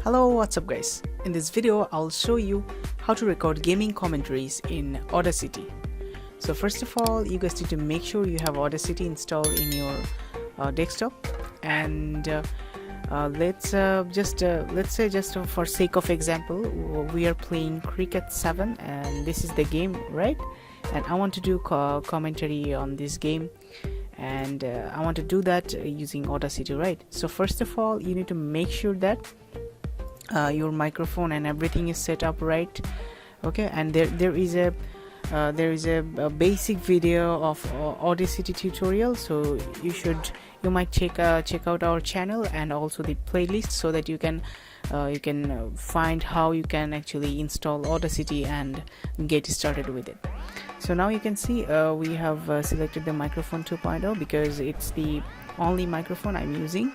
Hello, what's up guys? In this video I'll show you how to record gaming commentaries in Audacity. So first of all, you guys need to make sure you have Audacity installed in your desktop, and let's say just for sake of example, we are playing Cricket 7 and this is the game, right? And I want to do commentary on this game, and I want to do that using Audacity, right? So first of all, you need to make sure that your microphone and everything is set up right, okay? And there is a basic video of Audacity tutorial, so you might check out our channel and also the playlist, so that you can find how you can actually install Audacity and get started with it. So now you can see we have selected the microphone 2.0 because it's the only microphone I'm using,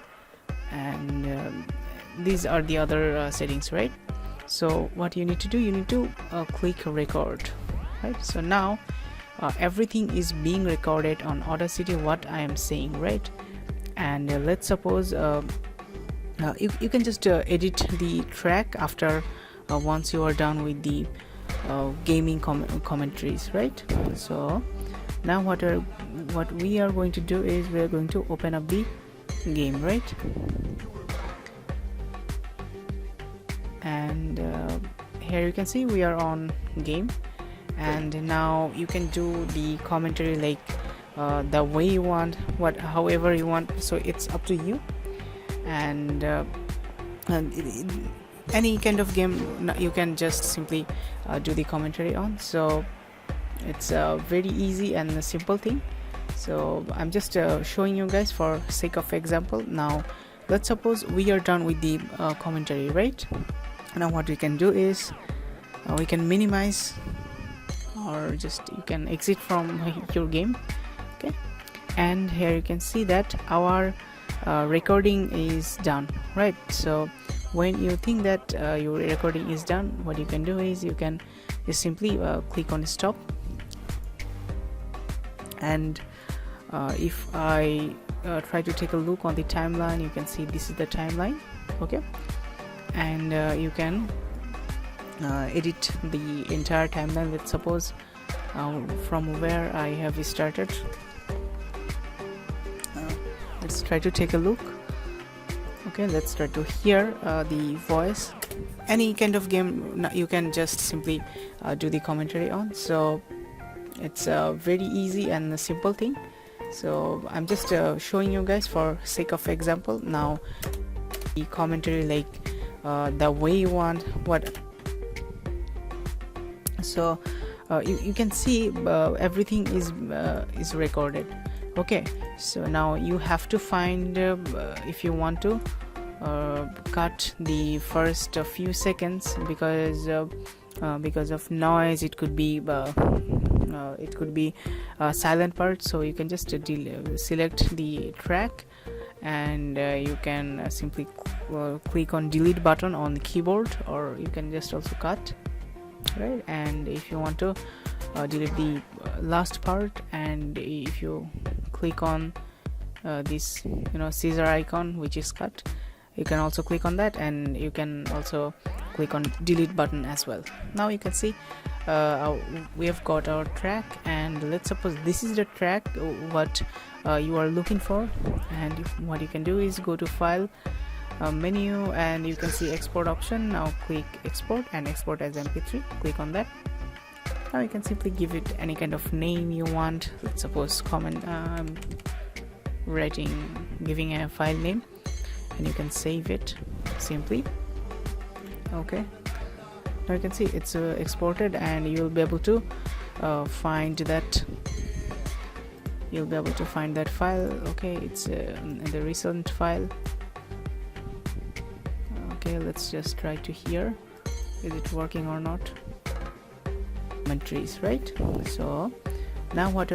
and these are the other settings, right? So what you need to do, you need to click record, right? So now everything is being recorded on Audacity, what I am saying, right? And let's suppose you can just edit the track after once you are done with the gaming commentaries, right? So now what we are going to do is we are going to open up the game, right? And here you can see we are on game, and now you can do the commentary like the way you want, however you want, so it's up to you. And any kind of game you can just simply do the commentary on, so it's a very easy and a simple thing. So I'm just showing you guys for sake of example. Now let's suppose we are done with the commentary, right? Now what we can do is we can minimize, or just you can exit from your game, okay? And here you can see that our recording is done, right? So when you think that your recording is done, what you can do is you can just simply click on stop. And if I try to take a look on the timeline, you can see this is the timeline, okay? And you can edit the entire timeline. Let's suppose from where I have started, let's try to take a look. Okay, let's try to hear the voice. Any kind of game you can just simply do the commentary on, so it's a very easy and a simple thing. So I'm just showing you guys for sake of example. Now the commentary like the way you want, so you can see everything is recorded, okay? So now you have to find if you want to cut the first few seconds because of noise, it could be a silent part, so you can just select the track, and you can simply click on delete button on the keyboard, or you can just also cut, right? And if you want to delete the last part, and if you click on this scissor icon which is cut, you can also click on that, and you can also click on delete button as well. Now you can see we have got our track, and let's suppose this is the track what you are looking for. And what you can do is go to file menu, and you can see export option. Now click export and export as mp3, click on that. Now you can simply give it any kind of name you want. Let's suppose giving a file name, and you can save it simply, okay? Now you can see it's exported, and you'll be able to find that file, okay? It's the recent file, okay? Let's just try to hear, is it working or not? Commentaries, right? So now what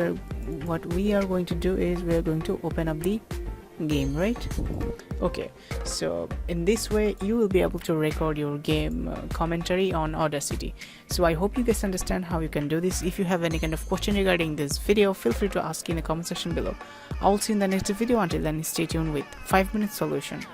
we are going to do is we are going to open up the game, right? Okay, so in this way you will be able to record your game commentary on Audacity. So I hope you guys understand how you can do this. If you have any kind of question regarding this video, feel free to ask in the comment section below. I will see you in the next video. Until then, stay tuned with 5 Minute Solution.